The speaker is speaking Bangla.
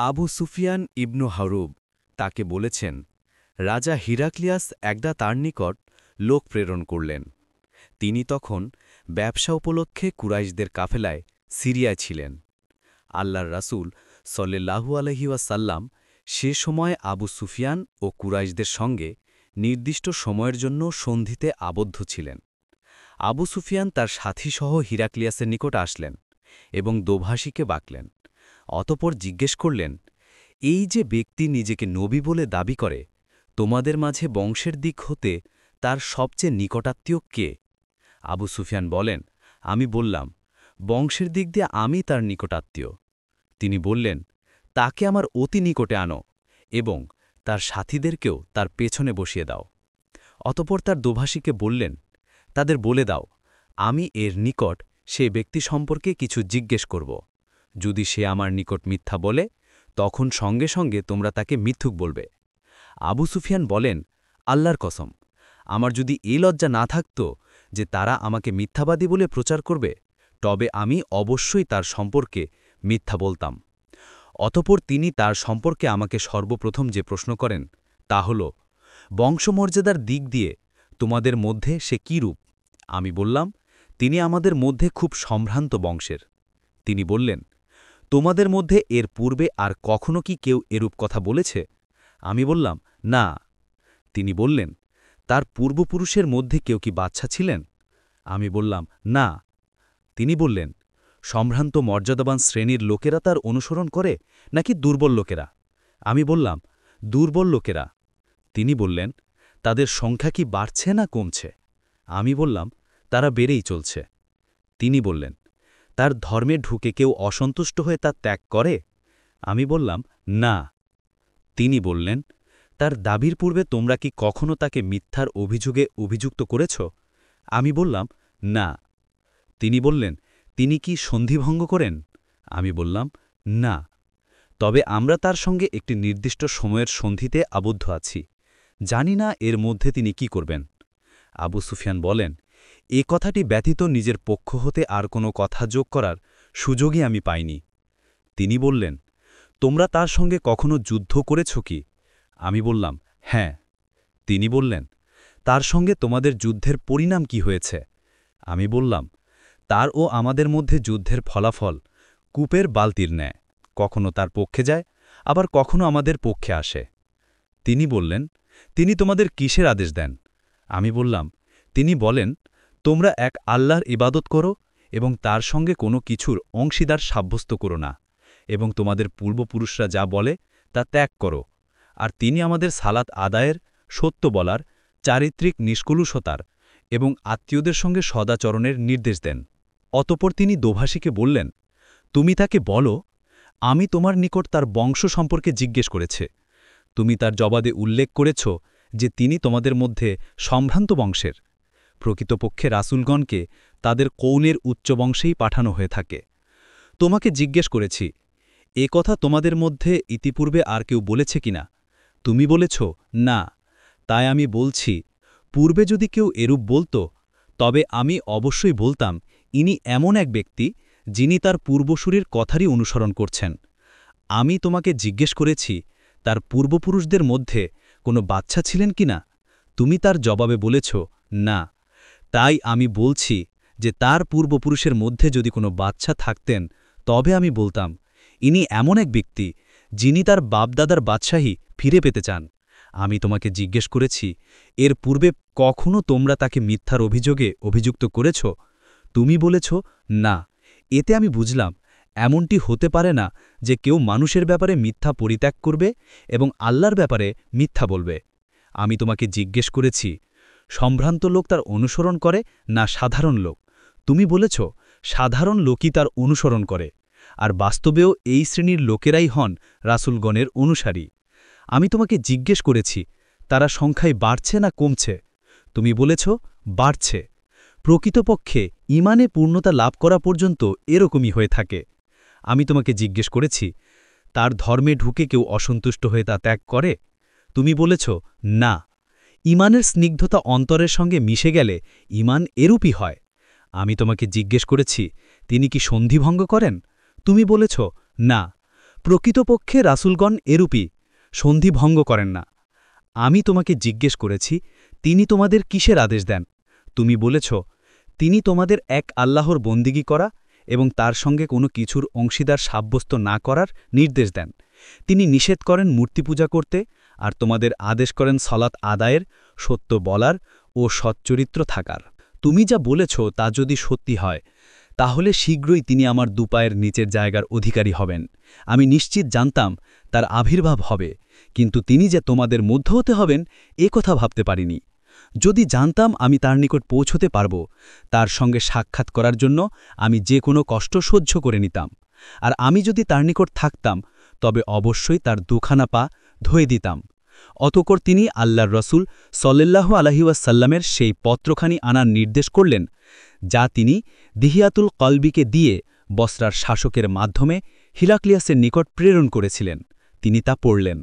আবু সুফিয়ান ইবনু হারুব তাকে বলেছেন, রাজা হিরাক্লিয়াস একদা তার নিকট লোক প্রেরণ করলেন। তিনি তখন ব্যবসা উপলক্ষে কুরাইশদের কাফেলায় সিরিয়ায় ছিলেন। আল্লাহর রাসূল সল্লেল্লাহু আলাইহি ওয়াসাল্লাম সে সময় আবু সুফিয়ান ও কুরাইশদের সঙ্গে নির্দিষ্ট সময়ের জন্য সন্ধিতে আবদ্ধ ছিলেন। আবু সুফিয়ান তার সাথীসহ হিরাক্লিয়াসের নিকট আসলেন এবং দোভাষীকে বাকলেন। অতঃপর জিজ্ঞেস করলেন, এই যে ব্যক্তি নিজেকে নবী বলে দাবি করে, তোমাদের মাঝে বংশের দিক হতে তার সবচেয়ে নিকটাত্মীয় কে? আবু সুফিয়ান বলেন, আমি বললাম, বংশের দিক দিয়ে আমি তার নিকটাত্মীয়। তিনি বললেন, তাকে আমার অতি নিকটে আনো এবং তার সাথীদেরকেও তার পেছনে বসিয়ে দাও। অতঃপর তার দোভাষীকে বললেন, তাদের বলে দাও, আমি এর নিকট সে ব্যক্তি সম্পর্কে কিছু জিজ্ঞেস করব। যদি সে আমার নিকট মিথ্যা বলে, তখন সঙ্গে সঙ্গে তোমরা তাকে মিথ্যুক বলবে। আবু সুফিয়ান বলেন, আল্লাহর কসম, আমার যদি এই লজ্জা না থাকত যে তারা আমাকে মিথ্যাবাদী বলে প্রচার করবে, তবে আমি অবশ্যই তার সম্পর্কে মিথ্যা বলতাম। অতঃপর তিনি তার সম্পর্কে আমাকে সর্বপ্রথম যে প্রশ্ন করেন তা হল, বংশমর্যাদার দিক দিয়ে তোমাদের মধ্যে সে কী রূপ? আমি বললাম, তিনি আমাদের মধ্যে খুব সম্ভ্রান্ত বংশের। তিনি বললেন, তোমাদের মধ্যে এর পূর্বে আর কখনো কি কেউ এরূপ কথা বলেছে? আমি বললাম, না। তিনি বললেন, তার পূর্বপুরুষের মধ্যে কেউ কি বাচ্চা ছিলেন? আমি বললাম, না। তিনি বললেন, সম্ভ্রান্ত মর্যাদাবান শ্রেণীর লোকেরা তার অনুসরণ করে নাকি দুর্বল লোকেরা? আমি বললাম, দুর্বল লোকেরা। তিনি বললেন, তাদের সংখ্যা কি বাড়ছে না কমছে? আমি বললাম, তারা বেড়েই চলছে। তিনি বললেন, তার ধর্মে ঢুকে কেউ অসন্তুষ্ট হয়ে তা ত্যাগ করে? আমি বললাম, না। তিনি বললেন, তার দাবির পূর্বে তোমরা কি কখনো তাকে মিথ্যার অভিযোগে অভিযুক্ত করেছ? আমি বললাম, না। তিনি বললেন, তিনি কি সন্ধিভঙ্গ করেন? আমি বললাম, না। তবে আমরা তার সঙ্গে একটি নির্দিষ্ট সময়ের সন্ধিতে আবদ্ধ আছি। জানি না এর মধ্যে তিনি কি করবেন। আবু সুফিয়ান বলেন, এ কথাটি ব্যতীত নিজের পক্ষ হতে আর কোনো কথা যোগ করার সুযোগই আমি পাইনি। তিনি বললেন, তোমরা তার সঙ্গে কখনো যুদ্ধ করেছ কি? আমি বললাম, হ্যাঁ। তিনি বললেন, তার সঙ্গে তোমাদের যুদ্ধের পরিণাম কি হয়েছে? আমি বললাম, তার ও আমাদের মধ্যে যুদ্ধের ফলাফল কূপের বালতির ন্যায়, কখনো তার পক্ষে যায়, আবার কখনো আমাদের পক্ষে আসে। তিনি বললেন, তিনি তোমাদের কিসের আদেশ দেন? আমি বললাম, তিনি বলেন, তোমরা এক আল্লাহর ইবাদত করো এবং তার সঙ্গে কোনো কিছুর অংশীদার সাব্যস্ত করো না, এবং তোমাদের পূর্বপুরুষরা যা বলে তা ত্যাগ করো। আর তিনি আমাদের সালাত আদায়ের, সত্য বলার, চারিত্রিক নিষ্কলুষতার এবং আত্মীয়দের সঙ্গে সদাচরণের নির্দেশ দেন। অতঃপর তিনি দোভাষীকে বললেন, তুমি তাকে বলো, আমি তোমার নিকট তার বংশ সম্পর্কে জিজ্ঞেস করেছে। তুমি তার জবাবে উল্লেখ করেছ যে তিনি তোমাদের মধ্যে সম্ভ্রান্ত বংশের। প্রকৃতপক্ষে রাসূলগণকে তাদের কৌনের উচ্চ বংশেই পাঠানো হয়ে থাকে। তোমাকে জিজ্ঞেস করেছি, এ কথা তোমাদের মধ্যে ইতিপূর্বে আর কেউ বলেছে কিনা? তুমি বলেছ, না। তাই আমি বলছি, পূর্বে যদি কেউ এরূপ বলত, তবে আমি অবশ্যই বলতাম, ইনি এমন এক ব্যক্তি যিনি তার পূর্বসূরির কথারই অনুসরণ করছেন। আমি তোমাকে জিজ্ঞেস করেছি, তার পূর্বপুরুষদের মধ্যে কোনো বাচ্চা ছিলেন কিনা? তুমি তার জবাবে বলেছ, না। তাই আমি বলছি যে তার পূর্বপুরুষের মধ্যে যদি কোনো বাচ্চা থাকতেন, তবে আমি বলতাম, ইনি এমন এক ব্যক্তি যিনি তার বাপদাদার বাদশাহী ফিরে পেতে চান। আমি তোমাকে জিজ্ঞেস করেছি, এর পূর্বে কখনো তোমরা তাকে মিথ্যার অভিযোগে অভিযুক্ত করেছ? তুমি বলেছ, না। এতে আমি বুঝলাম, এমনটি হতে পারে না যে কেউ মানুষের ব্যাপারে মিথ্যা পরিত্যাগ করবে এবং আল্লাহর ব্যাপারে মিথ্যা বলবে। আমি তোমাকে জিজ্ঞেস করেছি, সম্ভ্রান্ত লোক তার অনুসরণ করে না সাধারণ লোক? তুমি বলেছ, সাধারণ লোকই তার অনুসরণ করে, আর বাস্তবেও এই শ্রেণীর লোকেরাই হন রাসূলগণের অনুসারী। আমি তোমাকে জিজ্ঞেস করেছি, তারা সংখ্যায় বাড়ছে না কমছে? তুমি বলেছ, বাড়ছে। প্রকৃতপক্ষে ঈমানে পূর্ণতা লাভ করা পর্যন্ত এরকমই হয়ে থাকে। আমি তোমাকে জিজ্ঞেস করেছি, তার ধর্মে ঢুকে কেউ অসন্তুষ্ট হয়ে তা ত্যাগ করে? তুমি বলেছ, না। ঈমানের স্নিগ্ধতা অন্তরের সঙ্গে মিশে গেলে ঈমান এরূপই হয়। আমি তোমাকে জিজ্ঞেস করেছি, তিনি কি সন্ধিভঙ্গ করেন? তুমি বলেছ, না। প্রকৃতপক্ষে রাসূলগণ এরূপই সন্ধি ভঙ্গ করেন না। আমি তোমাকে জিজ্ঞেস করেছি তিনি তোমাদের কিসের আদেশ দেন? তুমি বলেছ তিনি তোমাদের এক আল্লাহর বন্দিগি করা এবং তার সঙ্গে কোনো কিছুর অংশীদার সাব্যস্ত না করার নির্দেশ দেন। তিনি নিষেধ করেন মূর্তি পূজা করতে আর তোমাদের আদেশ করেন সলাত আদায়ের, সত্য বলার ও সচ্চরিত্র থাকার। তুমি যা বলেছ তা যদি সত্যি হয় তাহলে শীঘ্রই তিনি আমার দুপায়ের নিচের জায়গার অধিকারী হবেন। আমি নিশ্চিত জানতাম তার আবির্ভাব হবে, কিন্তু তিনি যে তোমাদের মধ্য হতে হবেন এ কথা ভাবতে পারিনি। যদি জানতাম আমি তার নিকট পৌঁছতে পারব, তার সঙ্গে সাক্ষাৎ করার জন্য আমি যে কোনো কষ্ট সহ্য করে নিতাম। আর আমি যদি তার নিকট থাকতাম তবে অবশ্যই তার দুখানা পা ধুয়ে দিতাম। অতঃপর তিনি আল্লাহর রসূল সাল্লাল্লাহু আলাইহি ওয়াসাল্লামের সেই পত্রখানি আনার নির্দেশ করলেন, যা তিনি দিহিয়াতুল কলবিকে দিয়ে বসরার শাসকের মাধ্যমে হিরাক্লিয়াসের নিকট প্রেরণ করেছিলেন। তিনি তা পড়লেন।